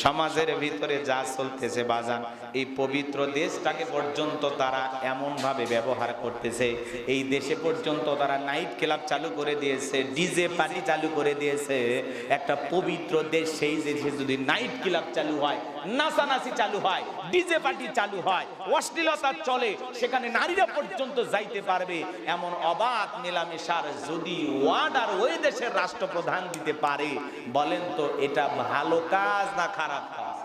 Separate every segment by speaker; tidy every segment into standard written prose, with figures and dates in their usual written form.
Speaker 1: সমাজের ভিতরে যা চলতেছে বাজান, এই পবিত্র দেশটাকে পর্যন্ত তারা এমন ভাবে ব্যবহার করতেছে। এই দেশে পর্যন্ত তারা নাইট ক্লাব চালু করে দিয়েছে, ডিজে পার্টি চালু করে দিয়েছে। একটা পবিত্র দেশ, সেই দেশে যদি নাইট ক্লাব চালু হয়, নাচানাচি চালু হয়, ডিজে পার্টি চালু হয়, অশ্লীলতা চলে, সেখানে নারীরা পর্যন্ত যাইতে পারবে, এমন অবাধ মেলামেশার যদি ওয়ার্ডার ওই দেশের রাষ্ট্রপ্রধান দিতে পারে, বলেন তো এটা ভালো কাজ না খারাপ কাজ?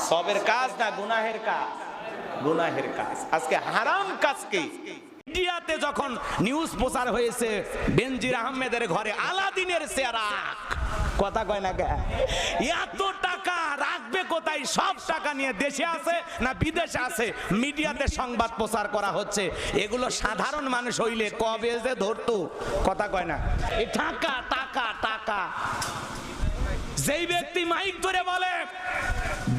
Speaker 1: সবের কাজ না গুনাহের কাজ? গুনাহের কাজ। আজকে হারাম কাজকে মিডিয়াতে যখন নিউজ প্রচার হয়েছে বেনজির আহমেদের ঘরে আলাদিনের চেহারা, কথা কয় না কে? এত টাকা রাখবে কোথায়? সব টাকা নিয়ে দেশে আছে না বিদেশে আছে, মিডিয়াতে সংবাদ প্রচার করা হচ্ছে। এগুলো সাধারণ মানুষ হইলে কবে যে ধরতো, কথা কয় না? এই টাকা টাকা টাকা, যেই ব্যক্তি মাইক ধরে বলে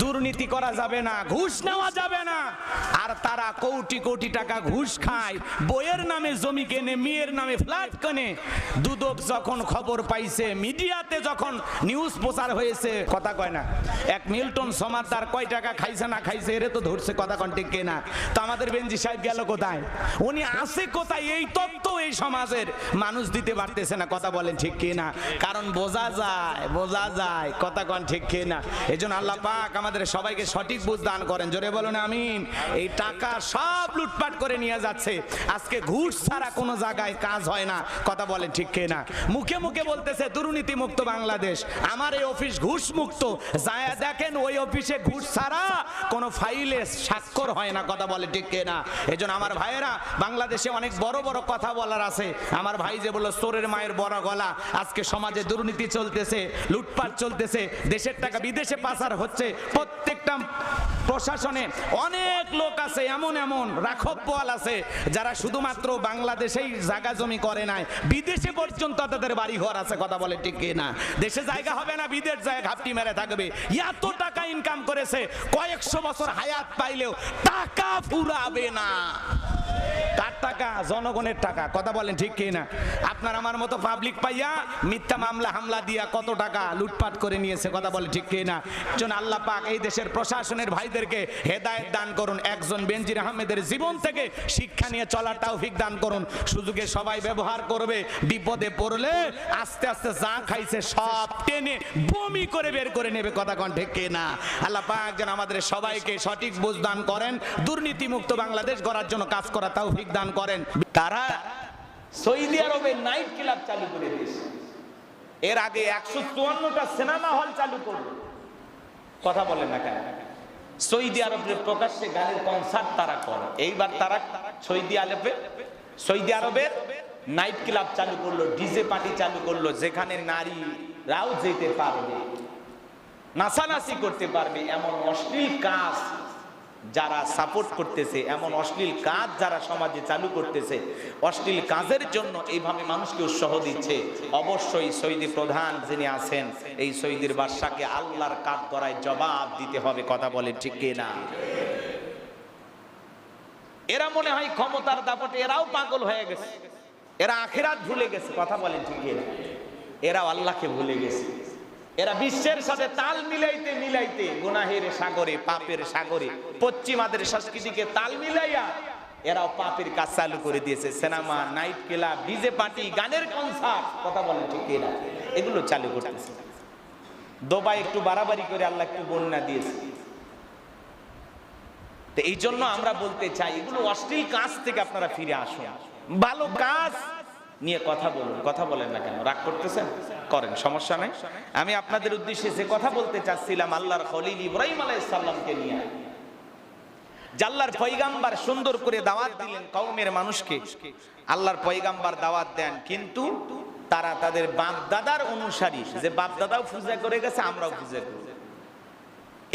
Speaker 1: দুর্নীতি করা যাবে না, ঘুষ নেওয়া যাবে না, আর তারা কোটি কোটি টাকা ঘুষ খায়, বইয়ের নামে জমি কেনে, মেয়ের নামে ফ্ল্যাট কেনে। দুদক যখন খবর পাইছে, মিডিয়াতে যখন নিউজ প্রচার হয়েছে, কথা কয় না? এক মিল্টন সমাদদার কয় টাকা খাইছে না খাইছে এরে তো ধরছে, কথা কন ঠিক কিনা? তো আমাদের বেনজি সাহেব গেল কোথায়? উনি আছে কোথায়? এই তথ্য এই সমাজের মানুষ দিতে পারতেছে না, কথা বলেন ঠিক কিনা? কারণ বোঝা যায়, বোঝা যায়, কথা কন ঠিক কিনা? এজন্য আল্লাহ পাক আমাদের সবাইকে সঠিক বুঝ দান করেন, জোরে বলুন আমিন। এই টাকা সব লুটপাট করে নিয়ে যাচ্ছে। আজকে ঘুষ ছাড়া কোনো জায়গায় কাজ হয় না, কথা বলেন ঠিক কিনা? মুখে মুখে বলতেছে দুর্নীতি মুক্ত বাংলাদেশ, আমার এই অফিস ঘুষ মুক্ত, যায় দেখেন ওই অফিসে ঘুষ ছাড়া কোনো ফাইলে স্বাক্ষর হয় না, কথা বলে ঠিক কিনা? এজন্য আমার ভাইয়েরা, বাংলাদেশে অনেক বড় বড় কথা বলার আছে। আমার ভাই যে বলল চোরের মায়ের বড় গলা, আজকে সমাজে দুর্নীতি চলতেছে, লুটপাট চলতেছে, দেশের টাকা বিদেশে পাচার হচ্ছে। প্রত্যেকটা প্রশাসনে অনেক লোক আছে, এমন এমন রাখবওয়াল আছে যারা শুধুমাত্র বাংলাদেশেই জায়গা জমি করে নাই, বিদেশে পর্যন্ত তাদের বাড়ি ঘর আছে, কথা বলে ঠিক কিনা? দেশে জায়গা হবে না, বিদেশ যায় ঘাপটি মেরে থাকবে। এত টাকা ইনকাম করেছে, কয়েকশো বছর হায়াত পাইলেও টাকা ফুরাবে না। কার টাকা? জনগণের টাকা, কথা বলেন ঠিক কিনা? আপনার আমার মতো পাবলিক পাইয়া মিথ্যা মামলা হামলা দিয়া কত টাকা লুটপাট করে নিয়েছে, কথা বলে ঠিক কিনা? জন আল্লাহ পাক এই দেশের প্রশাসনের ভাইদেরকে হেদায়েত দান করুন, একজন বেনজির আহমেদের জীবন থেকে শিক্ষা নিয়ে চলার তৌফিক দান করুন। সুযোগে সবাই ব্যবহার করবে, বিপদে পড়লে আস্তে আস্তে যা খাইছে সব টেনে বমি করে বের করে নেবে, কথা কন ঠিক কিনা? আল্লাহ পাক যেন আমাদের সবাইকে সঠিক বুঝ দান করেন, দুর্নীতি মুক্ত বাংলাদেশ গড়ার জন্য কাজ করা তৌফিক দান করেন। তারা সৌদি আরবে নাইট ক্লাব চালু করে দিয়েছে, এর আগে 154টা সিনেমা হল চালু করবে, কথা বলেন না কেন? সৌদি আরবের প্রকাশ্যে গানের কনসার্ট তারা করে। এইবার তারা সৌদি আরবের নাইট ক্লাব চালু করলো, ডিজে পার্টি চালু করলো, যেখানে নারীরাও যেতে পারবে, নাচানাচি করতে পারবে। এমন অশ্লীল কাজ যারা সাপোর্ট করতেছে, এমন অশ্লীল কাজ যারা সমাজে চালু করতেছে, অশ্লীল কাজের জন্য এইভাবে মানুষকে উৎসাহ দিচ্ছে, অবশ্যই সৌদি প্রধান যিনি আছেন, এই সৌদির বাদশাকে আল্লাহর কাঠ গড়ায় জবাব দিতে হবে, কথা বলে ঠিক কিনা? এরা মনে হয় ক্ষমতার দাপটে এরাও পাগল হয়ে গেছে, এরা আখিরাত ভুলে গেছে, কথা বলে ঠিক কিনা? এরাও আল্লাহকে ভুলে গেছে। এরা বিশ্বের সাথে তাল মিলাইতে মিলাইতে গুনাহের সাগরে, পাপের সাগরে, পশ্চিমাদের সংস্কৃতিকে তাল মিলাইয়া এরাও পাপের কাজ চালু করে দিয়েছে। Cinema, night club, DJ party, গানের কনসার্ট, কথা বলেন ঠিক কিনা? এগুলো চালু করতেছে। দুবাই একটু বাড়াবাড়ি করে আল্লাহ একটু বন্যা দিয়েছে। তো এই জন্য আমরা বলতে চাই, এগুলো অশ্লীল কাজ থেকে আপনারা ফিরে আসুন, ভালো কাজ নিয়ে কথা বলুন। কথা বলেন না কেন? রাগ করতেছেন? করেন, সমস্যা নাই। আমি আপনাদের উদ্দেশ্যে যে কথা বলতে চাচ্ছিলাম, আল্লাহর খলিল ইব্রাহিম আলাইহিস সালামকে নিয়ে, আল্লাহর পয়গাম্বার সুন্দর করে দাওয়াত দিলেন কওমের মানুষকে। আল্লাহর পয়গাম্বার দাওয়াত দেন, কিন্তু তারা তাদের বাপ দাদার অনুসারী, যে বাপ দাদাও পূজা করে গেছে আমরাও পূজা করি,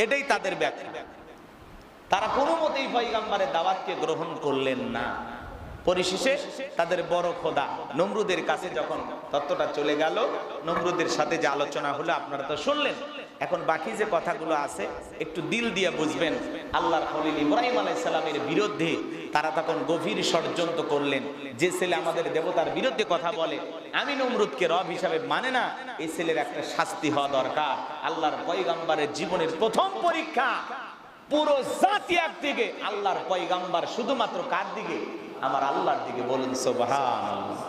Speaker 1: এটাই তাদের ব্যাখ্যা। তারা কোনো মতেই পয়গাম্বারের দাওয়াতকে গ্রহণ করলেন না। পরিশেষে তাদের বড় খোদা নমরুদের কাছে যখন তত্ত্বটা চলে গেল, নমরুদের সাথে যে আলোচনা হলো আপনারা তো শুনলেন। এখন বাকি যে কথাগুলো আছে একটু দিল দিয়ে বুঝবেন। আল্লাহর খলিল ইব্রাহিম আলাইহিস সালামের বিরুদ্ধে তারা তখন গভীর ষড়যন্ত্র করলেন, যে ছেলে আমাদের দেবতার বিরুদ্ধে কথা বলে, আমি নমরুদকে রব হিসাবে মানে না, এই ছেলের একটা শাস্তি হওয়া দরকার। আল্লাহর পয়গম্বরের জীবনের প্রথম পরীক্ষা, পুরো জাতি একদিকে, আল্লাহর পয়গম্বর শুধুমাত্র কার দিকে? আমার আল্লাহর দিকে। বলুন সুবহানাল্লাহ।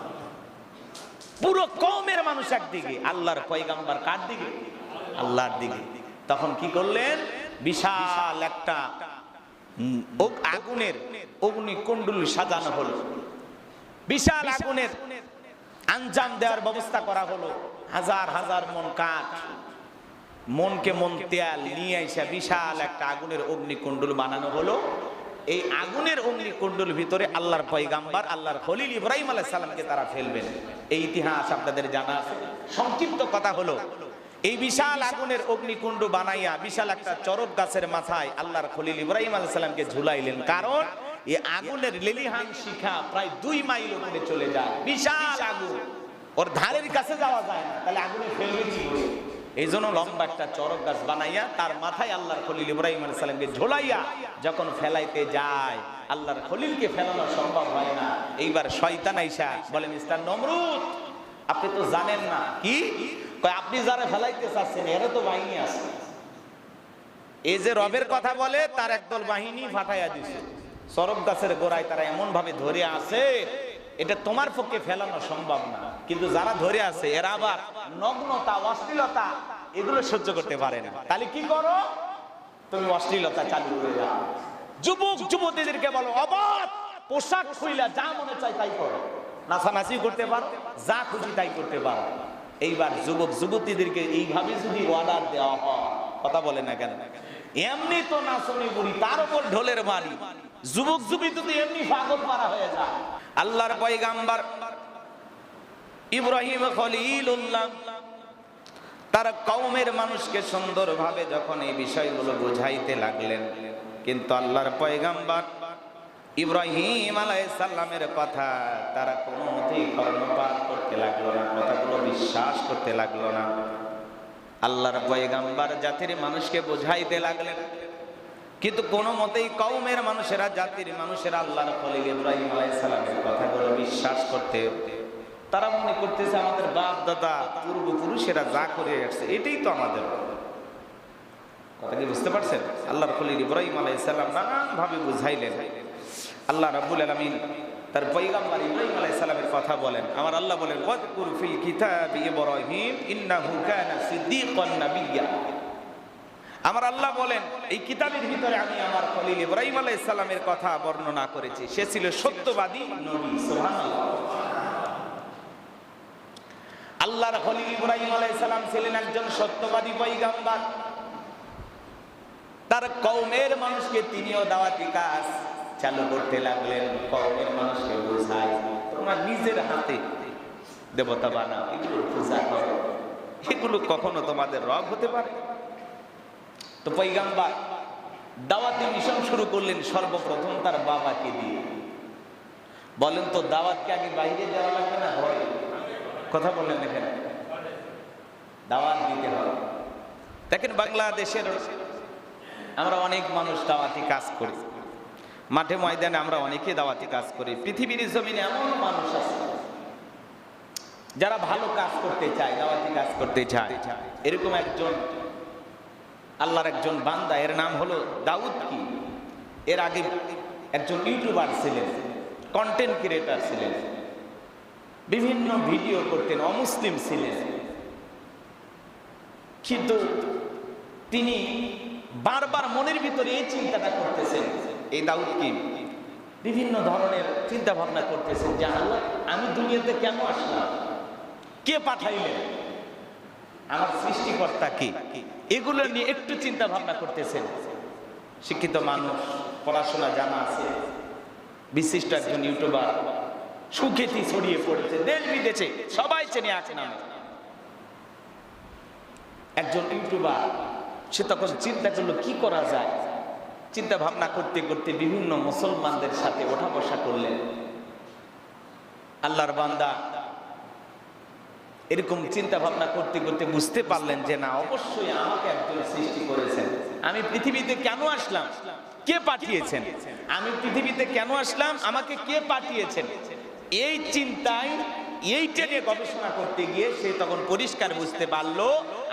Speaker 1: পুরো কওমের মানুষ একদিকে, আল্লাহর পয়গম্বর কার দিকে? আল্লাহর দিকে। তখন কি করলেন? বিশাল একটা আগুনের অগ্নিকুণ্ডল সাজানো হলো, বিশাল আগুনের আঞ্জাম দেওয়ার ব্যবস্থা করা হলো। হাজার হাজার মন কাঠ, মনকে মন তেল নিয়ে এসে বিশাল একটা আগুনের অগ্নিকুণ্ডল বানানো হলো। এই আগুনের অগ্নিকুণ্ডল ভিতরে আল্লাহর পয়গাম্বার, আল্লাহর খলিল ইব্রাহিম আলাইহিস সালামকে তারা ফেলবেন। এই ইতিহাস আপনাদের জানা আছে। সংক্ষিপ্ত কথা হলো, এই বিশাল আগুনের অগ্নিকুণ্ড বানাইয়া বিশাল একটা চরক গাছের মাথায় আল্লাহর খলিল ইব্রাহিম আলাইহিস সালামকে ঝুলাইলেন। কারণ এই আগুনের লেলিহান শিখা প্রায় 2 মাইল উপরে চলে যায়। বিশাল আগুন, ওর ধারের কাছে যাওয়া যায় না, তাহলে আগুনে ফেলবে কি করে? এই জন্য লম্বা একটা চরক গাছ বানাইয়া তার মাথায় আল্লাহর খলিল ইব্রাহিম আলাইহিস সালামকে ঝোলাইয়া যখন ফেলাইতে যায়, আল্লাহর খলিলকে ফেলানো সম্ভব হয় না। এইবার শয়তান আইসা বলে, মিস্টার নমরুদ, আপনি তো জানেন না। কি কয়? আপনি যারা ফেলাইতে চাচ্ছেন এর তো বাহিনী আছে। এই যে রবের কথা বলে তার একদল বাহিনী ফাটাইয়া দিছে। চরক গাছের গোড়ায় তারা এমন ভাবে ধরে আছে, এটা তোমার পক্ষে ফেলানো সম্ভব না। কিন্তু যারা ধরে আছে এরা আবার নগ্নতা, অশ্লীলতা এগুলো সহ্য করতে পারে না। তাহলে কি করো? তুমি অশ্লীলতা চালু করে দাও। যুবক যুবতীদেরকে বলো, অবাধ পোশাক খুইলা যা মনে চায় তাই করো, নাচানাচি করতে পারো, যা খুশি তাই করতে পারো। এইবার যুবক যুবতীদেরকে এইভাবে যদি অর্ডার দেওয়া হয়, কথা বলে না কেন? এমনি তো নাচনি বুড়ি, তার উপর ঢোলের বাড়ি, যুবক যুবতী তো এমনি পাগল মারা হয়ে যায়। আল্লাহর পয়গাম্বর ইব্রাহিম খলিলুল্লাহ তার কওমের মানুষকে সুন্দরভাবে যখন এই বিষয়গুলো বুঝাইতে লাগলেন, কিন্তু আল্লাহর পয়গাম্বর ইব্রাহিম আলাইহিস সালামের কথা তারা কোনো মতেই কর্ণপাত করতে লাগলো না, কথাগুলো বিশ্বাস করতে লাগলো না। আল্লাহর পয়গাম্বর জাতির মানুষকে বুঝাইতে লাগলেন, কিন্তু কোনো মতেই কওমের মানুষেরা, জাতির মানুষেরা আল্লাহর খলিল ইব্রাহিম আলাইহিস সালামের কথাগুলো বিশ্বাস করতে, তারা মনে করতেছে আমাদের বাপ দাদা পূর্বপুরুষেরা যা করে আসছে এটাই তো আমাদের। কথা কি বুঝতে পারছেন? আল্লাহর খলিল ইব্রাহিম আলাইহিস সালাম নানান ভাবে বুঝাইলেন। আল্লাহ রাব্বুল আলামিন তার পয়গাম্বর ইব্রাহিম আলাইহিস সালামের কথা বলেন। আমার আল্লাহ বলেন, ওয়াজকুর ফিল কিতাবি ইব্রাহিম ইন্নাহু কানা সিদ্দীকান নাবিয়্যা। আমার আল্লাহ বলেন, এই কিতাবের ভিতরে আমি আমার খলিল ইব্রাহিম আলাইহিস সালামের কথা বর্ণনা করেছি, সে ছিল সত্যবাদী নবী। সুবহানাল্লাহ। আল্লাহর খলিল ইব্রাহিম আলাইহিস সালাম ছিলেন একজন সত্যবাদী পয়গাম্বর। তার কওমের মানুষকে তিনিও দাওয়াতি কাজ চালু করতে লাগলেন। কওমের মানুষকে বোঝায়, তোমরা নিজের হাতে দেবতা বানাও, এগুলো পূজা করো, এগুলো কখনো তোমাদের রব হতে পারে? তো পয়গাম্বর দাওয়াতি মিশন শুরু করলেন সর্বপ্রথম তার বাবাকে দিয়ে। বলেন তো, দাওয়াতকে আগে বাইরে দেওয়া লাগবে না ঘরে? কথা বললেন এখানে, দাওয়াত দিতে হবে। দেখেন, বাংলাদেশের আমরা অনেক মানুষ দাওয়াতি কাজ করি, মাঠে ময়দানে আমরা অনেকে দাওয়াতি কাজ করি। পৃথিবীর জমিনে এমন মানুষ আছে যারা ভালো কাজ করতে চায়, দাওয়াতি কাজ করতে চায়। এরকম একজন আল্লাহর একজন বান্দা, এর নাম হলো দাউদ। কি এর আগে একজন ইউটিউবার ছিলেন, কন্টেন্ট ক্রিয়েটর ছিলেন, বিভিন্ন ভিডিও করতেন, অমুসলিম ছিলেন। কিন্তু তিনি বারবার মনের ভিতরে এই চিন্তাটা করতেছেন, এই দাউদ কি বিভিন্ন ধরনের চিন্তা ভাবনা করতেছেন যে আল্লাহ, আমি দুনিয়াতে কেন আসলাম, কে পাঠাইলেন, আমার সৃষ্টিকর্তা কে, এগুলো নিয়ে একটু চিন্তা ভাবনা করতেছেন। শিক্ষিত মানুষ, পড়াশোনা জানা আছে, বিশিষ্ট একজন ইউটিউবার, সুখ্যাতি ছড়িয়ে পড়েছে দেশ বিদেশে, সবাই চেনে আছে নামে। একজন ইউটিউবার, সে তখন চিন্তা করলো কি করা যায়। চিন্তা ভাবনা করতে করতে বিভিন্ন মুসলমানদের সাথে ওঠা বসা করলেন। আল্লাহর বান্দা এরকম চিন্তা ভাবনা করতে করতে বুঝতে পারলেন যে না, অবশ্যই আমাকে একজন সৃষ্টি করেছেন, আমি পৃথিবীতে কেন আসলাম কে পাঠিয়েছেন, আমি পৃথিবীতে কেন আসলাম, আমাকে কে পাঠিয়েছেন, এই চিন্তায় এইটা নিয়ে গবেষণা করতে গিয়ে সে তখন পরিষ্কার বুঝতে পারলো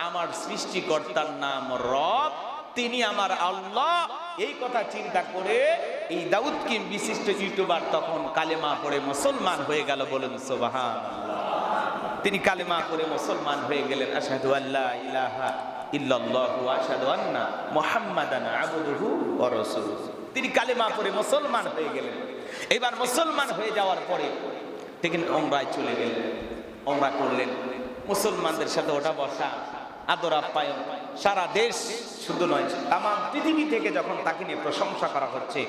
Speaker 1: আমার সৃষ্টিকর্তার নাম রব, তিনি আমার আল্লাহ। এই কথা চিন্তা করে এই দাউদ কিম বিশিষ্ট ইউটিউবার তখন কালেমা পড়ে মুসলমান হয়ে গেল। বলুন সুবহানাল্লাহ। তিনি কালেমা পড়ে মুসলমান হয়ে গেলেন। আশহাদু আল্লা ইলাহা ইল্লাল্লাহু ওয়া আশহাদু আন্না মুহাম্মাদান আবদুহু ওয়া রাসূলুহু। তিনি কালেমা পড়ে মুসলমান হয়ে গেলেন। এবার মুসলমান হয়ে যাওয়ার পরে তিনি উমরায় চলে গেলেন, উমরা করলেন। মুসলমানদের সাথে ওঠা বসা, আদর আপ্যায়ন, সারা দেশ শুধু নয় তাম পৃথিবী থেকে যখন তাকে নিয়ে প্রশংসা করা হচ্ছে,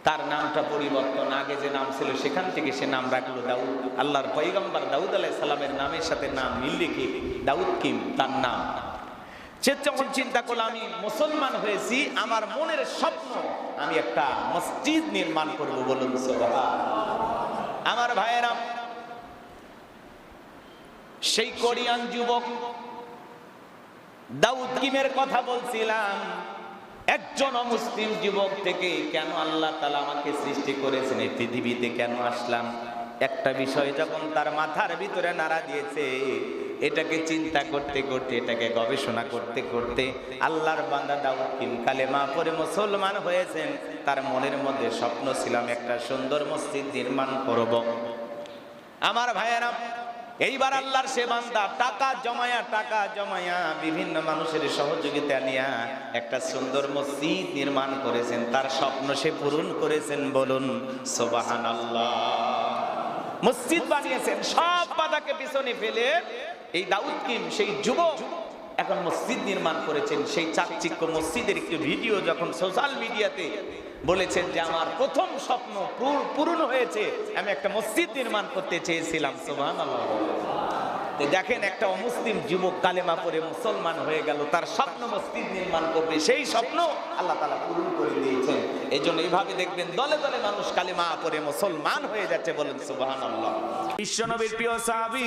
Speaker 1: তার নামটা পরিবর্তন, আগে যে নাম ছিল সেখান থেকে সে নাম রাখলো দাউদ। আল্লাহর পয়গম্বর দাউদ আলাইহিস সালামের নামের সাথে নাম মিল রেখে দাউদ কিম তার নাম। সে যখন চিন্তা করলো আমি মুসলমান হয়েছি, আমার মনের স্বপ্ন আমি একটা মসজিদ নির্মাণ করব। বলুন সুবহানাল্লাহ। আমার ভাইয়েরা, সেই কোরিয়ান যুবক দাউদ কিমের কথা বলছিলাম, একজন অমুসলিম যুবক থেকে কেন আল্লাহ তাআলা আমাকে সৃষ্টি করেছেন, এই পৃথিবীতে কেন আসলাম, একটা বিষয় যখন তার মাথার ভিতরে নাড়া দিয়েছে, এটাকে চিন্তা করতে করতে, এটাকে গবেষণা করতে করতে আল্লাহর বান্দা দাউদ কিম কালেমা পড়ে মুসলমান হয়েছেন। তার মনের মধ্যে স্বপ্ন ছিল আমি একটা সুন্দর মসজিদ নির্মাণ করব। আমার ভাইয়েরা, এইবার আল্লাহর সে বান্দা টাকা জমায়া বিভিন্ন মানুষের সহযোগিতা নিয়ে একটা সুন্দর মসজিদ নির্মাণ করেছেন। তার স্বপ্ন সে পূরণ করেছেন। বলুন সুবহানাল্লাহ। মসজিদ বানিয়েছেন, সব বাধাকে পিছনে ফেলে এই দাউদ কিম সেই যুবক এখন মসজিদ নির্মাণ করেছেন। সেই চাকচিক্য মসজিদের একটি ভিডিও যখন সোশ্যাল মিডিয়াতে বলেছেন যে আমার প্রথম স্বপ্ন পূরণ হয়েছে, আমি একটা মসজিদ নির্মাণ করতে চেয়েছিলাম। সুবহানাল্লাহ। দেখেন, একটা অমুসলিম যুবক কালেমা পড়ে মুসলমান হয়ে গেল, তার স্বপ্ন মসজিদ নির্মাণ করবে, সেই স্বপ্ন আল্লাহ তাআলা পূরণ করে দিয়েছেন। এই জন্য এইভাবে দেখবেন দলে দলে মানুষ কালেমা পড়ে মুসলমান হয়ে যাচ্ছে। বলেন সুবহানাল্লাহ। বিশ্বনবীর প্রিয় সাহাবী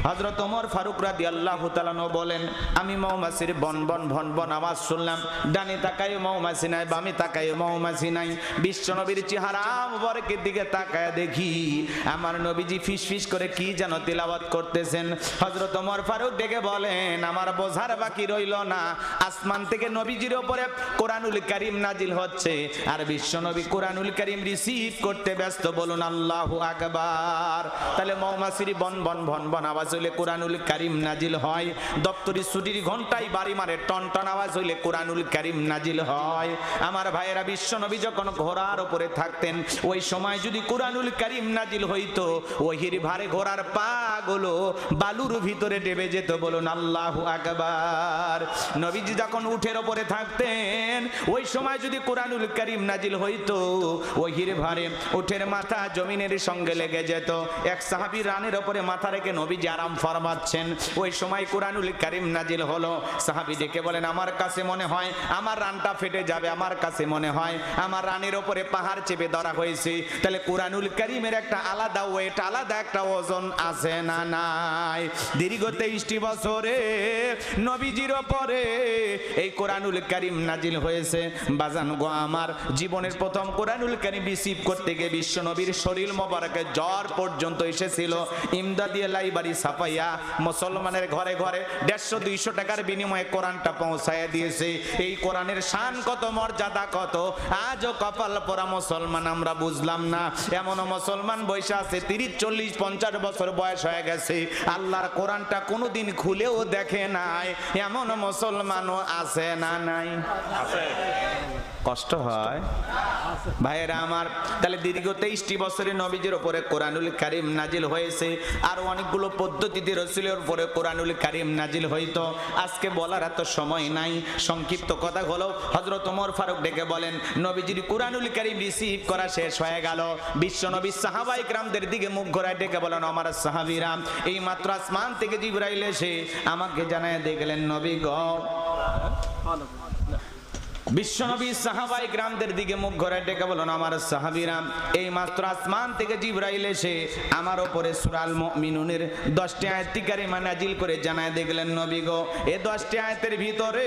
Speaker 1: হযরত ওমর ফারুক রাদিয়াল্লাহু তাআলা বলেন, আমি মৌমাছির বন বন ভন ভন আওয়াজ শুনলাম, ডানে তাকাই মৌমাছি নাই, বামে তাকাই মৌমাছি নাই। বিশ্বনবীর চেহারা মুবারকের দিকে তাকায় দেখি আমার নবীজি ফিস ফিস করে কি যেন তিলাওয়াত করতেছেন। হযরত ওমর ফারুক ডেকে বলেন, আমার বোঝার বাকি রইল না, আসমান থেকে নবীজির উপরে কোরআনুল কারীম নাজিল হচ্ছে আর বিশ্বনবী কোরআনুল কারীম রিসিভ করতে ব্যস্ত। বলুন আল্লাহু আকবার। তাহলে মৌমাছির বন বন ভন ভন আওয়াজ হইলে কোরআনুল কারীম নাজিল হয়, দপ্তরি ছুটির ঘন্টায় বাড়ি মারে টন টন আওয়াজ হইলে কোরআনুল কারীম নাজিল হয়। আমার ভাইয়েরা, বিশ্বনবী যখন ঘোড়ার উপরে থাকতেন, ওই সময় যদি কোরআনুল কারীম নাজিল হইতো, ওহির ভারে ঘোড়ার পা গুলো বালুর ভিতরে ডেবে যেত। বলুন আল্লাহু আকবার। নবীজি যখন উটের উপরে থাকতেন, ওই সময় যদি কোরআনুল কারীম নাজিল হইতো, ওহির ভারে উটের মাথা জমিনের সঙ্গে লেগে যেত। এক সাহাবী রানের উপরে মাথা রেখে নবীজি আরাম ফরমাচ্ছেন, ওই সময় কোরআনুল কারীম নাজিল হলো। সাহাবী ডেকে বলেন, আমার কাছে মনে হয় আমার রানটা ফেটে যাবে, আমার কাছে মনে হয় আমার রানের উপরে পাহাড় চেপে ধরা হয়েছে। তাহলে কোরআনুল কারীমের একটা আলাদা ওয়েট, আলাদা একটা ওজন আছে না নাই? দীর্ঘ 23টি বছরে নবীজির উপরে এই কোরআনুল কারীম নাজিল হয়েছে। বাজান গো আমার, জীবনের প্রথম কোরআনুল কারীম রিসিভ করতে গিয়ে বিশ্ব নবীর শরীর মোবারকে জ্বর পর্যন্ত এসেছিল। ইমদাদিয়া লাইব্রেরি ছাপাইয়া মুসলমানের ঘরে ঘরে 150-200 টাকার বিনিময়ে কোরআনটা পৌঁছায়া দিয়েছে। এই কোরআনের শান কত, মর্যাদা কত, আজও কপাল পরা মুসলমান আমরা বুঝলাম না। এমন মুসলমান বয়স আছে 30-40-50 বছর বয়স হয়ে গেছে, আল্লাহর কোরআনটা কোনোদিন খুলেও দেখে নাই, এমন মুসলমানও আছে না নাই? কষ্ট হয় ভাইয়েরা আমার। তাহলে দীর্ঘ 23টি বছরে নবীজির উপরে কোরআনুল কারীম নাজিল হয়েছে। আর অনেকগুলো পদ্ধতিতে রাসূলের উপরে কোরআনুল কারীম নাজিল হইতো, আজকে বলার এত সময় নাই। সংক্ষিপ্ত কথা হলো, হযরত ওমর ফারুক ডেকে বলেন, নবীজির কোরআনুল কারীম রিসিভ করা শেষ হয়ে গেল। বিশ্ব নবী সাহাবায়ে কেরামদের দিকে মুখ ঘোরায় ডেকে বলেন, আমার সাহাবীরা, এই মাত্র আসমান থেকে জিবরাইল এসে আমাকে জানায় দিয়ে গেলেন, নবী গো। বিশ্বনবী সাহাবায়ে কেরামদের দিকে মুখ ঘোরায় ডেকে বলেন, আমার সাহাবীরা, এই মাত্র আসমান থেকে জিবরাইল এসে আমার উপরে সূরা আল মুমিনুনের 10টি আয়াত কারিমা নাজিল করে জানায় দিয়ে গেলেন, নবী গো, এই 10টি আয়াতের ভিতরে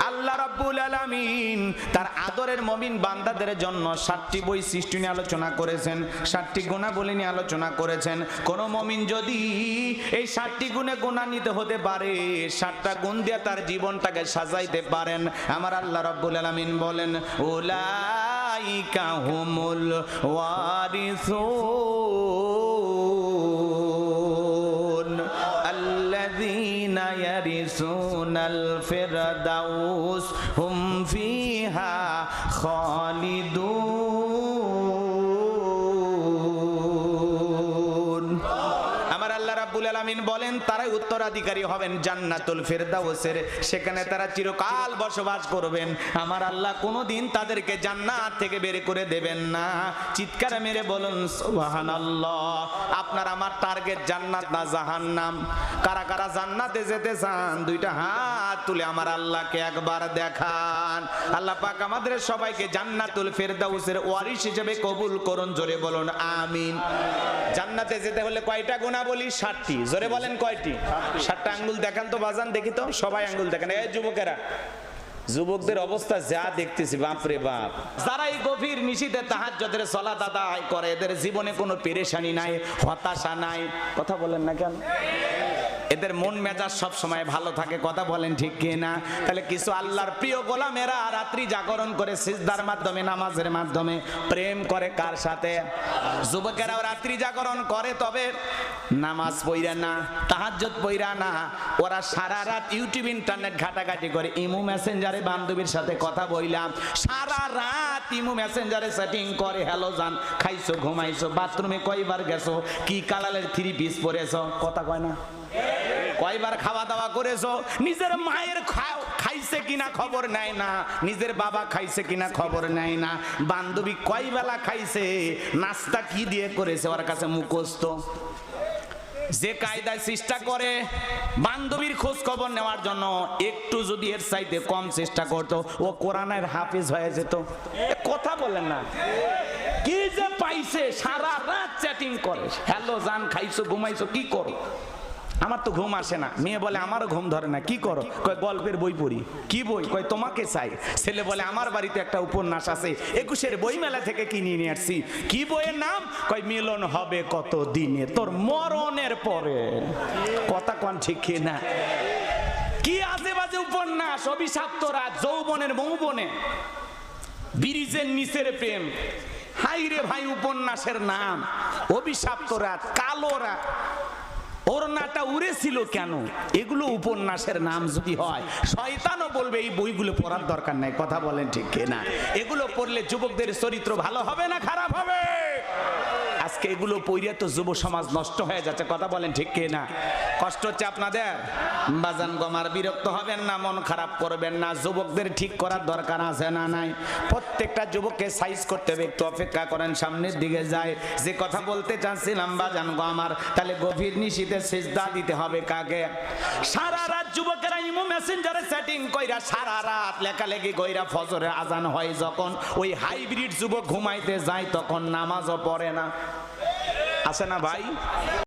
Speaker 1: আল্লাহ আল্লাহ রাব্বুল আলামিন তার আদরের মুমিন বান্দাদের জন্য 7টি বৈশিষ্ট্য নিয়ে আলোচনা করেছেন, 7টি গুণাবলী নিয়ে আলোচনা করেছেন। কোন মুমিন যদি এই 7টি গুণে গুণান্বিত হতে পারে, 7টা গুণ দিয়ে তার জীবনটাকে সাজাইতে পারেন, আমার আল্লাহ রাব্বুল আলামিন বলেন উলাইকা হুমুল ওয়ারিসুন আল্লাযীনা ইয়ারিসুনাল ফিরদাউস হুম ফিহা খালিদুন। আমার আল্লাহ রাব্বুল আলামিন বলেন তারাই উত্তরাধিকারী হবেন জান্নাতুল ফিরদাউসের, সেখানে তারা চিরকাল বসবাস করবেন। আমার আল্লাহ কোনোদিন তাদেরকে জান্নাত থেকে বের করে দেবেন না। চিৎকার মেরে বলুন সুবহানাল্লাহ। আপনার আমার টার্গেট জান্নাত না জাহান্নাম? কারা কারা জান্নাতে যেতে চান দুইটা হাত তুলে আমার আল্লাহকে একবার দেখান। আল্লাহ পাক আমাদের সবাইকে জান্নাতুল ফিরদাউসের ওয়ারিস হিসেবে কবুল করুন, জোরে বলুন আমিন। জান্নাতে যেতে হলে কয়টা গুণাবলী? 7টি। জোরে বলেন কয়টি? 7টা আঙ্গুল দেখান তো বাজান, দেখি তো সবাই আঙ্গুল দেখেন। এই যুবকেরা, যুবকদের অবস্থা যা দেখতেছি বাপরে বাপ। যারা এই গভীর নিশিতে তাহাজ্জুদের সালাত আদায় করে এদের জীবনে কোনো পেরেশানি নাই, হতাশা নাই। কথা বলেন না কেন? এদের মন মেজাজ সব সময় ভালো থাকে। কথা বলেন ঠিক কি না? তাহলে কিছু আল্লাহর প্রিয় গোলামেরা রাত্রি জাগরণ করে সিজদার মাধ্যমে, নামাজের মাধ্যমে প্রেম করে কার সাথে? যুবকেরাও রাত্রি জাগরণ করে, তবে নামাজ পড়া না, তাহাজ্জুদ পড়া না। ওরা সারা রাত ইউটিউব ইন্টারনেট ঘাটাঘাটি করে, ইমো মেসেঞ্জারে বান্ধবীর সাথে কথা বইলাম, সারা রাত ইমো মেসেঞ্জারে সেটিং করে। হ্যালো জান, খাইছো, ঘুমাইছো, বাথরুমে কয়বার গেছো, কি কালারের 3 পিস পরেছো, কথা কয় না? কয়বার খাওয়া দাওয়া করেছো, নিজের মায়ের খাইছে কিনা খবর নেয় না, নিজের বাবা খাইছে কিনা খবর নেয় না, বান্ধবী কয় বেলা খাইছে, নাস্তা কি দিয়ে করেছে ওর কাছে মুখস্থ। যে কায়দায় চেষ্টা করে বান্ধবীর খোঁজ খবর নেওয়ার জন্য, একটু যদি এর চাইতে কম চেষ্টা করতো ও কোরআনের হাফেজ হয়ে যেত। কথা বলেন না? কি যে পাইছে, সারা রাত চ্যাটিং করে, হ্যালো জান, খাইছো, ঘুমাইছো, কি করো? আমার তো ঘুম আসে না। মেয়ে বলে আমারও ঘুম ধরে না, কি করো? কয় গল্পের বই পড়ি। কি বই? কয় তোমাকে চাই। ছেলে বলে আমার বাড়িতে একটা উপন্যাস আছে, 21-এর বই মেলা থেকে কিনে নিয়ে আসছি। কি বইয়ের নাম? কয় মিলন হবে কত দিনে, তোর মরণের পরে। কথা কোন ঠিক কি না? কি আজে বাজে উপন্যাস, অভিশপ্ত রাত, যৌবনের মৌবনে, ব্রিজের নিচের প্রেম। হাই রে ভাই, উপন্যাসের নাম অভিশপ্ত রাত, কালো রাত, ওড়নাটা উড়েছিল কেন? এগুলো উপন্যাসের নাম যদি হয়, শয়তানও বলবে এই বইগুলো পড়ার দরকার নাই। কথা বলেন ঠিক না? এগুলো পড়লে যুবকদের চরিত্র ভালো হবে না খারাপ হবে? আজকে এগুলো পড়িয়ে তো যুব সমাজ নষ্ট হয়ে যাচ্ছে। কথা বলেন ঠিক না? কষ্ট হচ্ছে আপনাদের? বাজান গমার বিরক্ত হবেন না, মন খারাপ করবেন না। যুবকদের ঠিক করার দরকার আছে না নাই? প্রত্যেকটা যুবককে সাইজ করতে হবে। একটু অপেক্ষা করেন, সামনের দিকে যায়। যে কথা বলতে চাচ্ছিলাম বাজান গমার, তাহলে গভীর নিশিতে সিজদা দিতে হবে কাকে? সারা রাত যুবকেরা ইমো মেসেঞ্জারে সেটিং কইরা, সারা রাত লেখালেখি কইরা, ফজরের আজান হয় যখন, ওই হাইব্রিড যুবক ঘুমাইতে যায় তখন নামাজও পড়ে না। আছে না ভাই?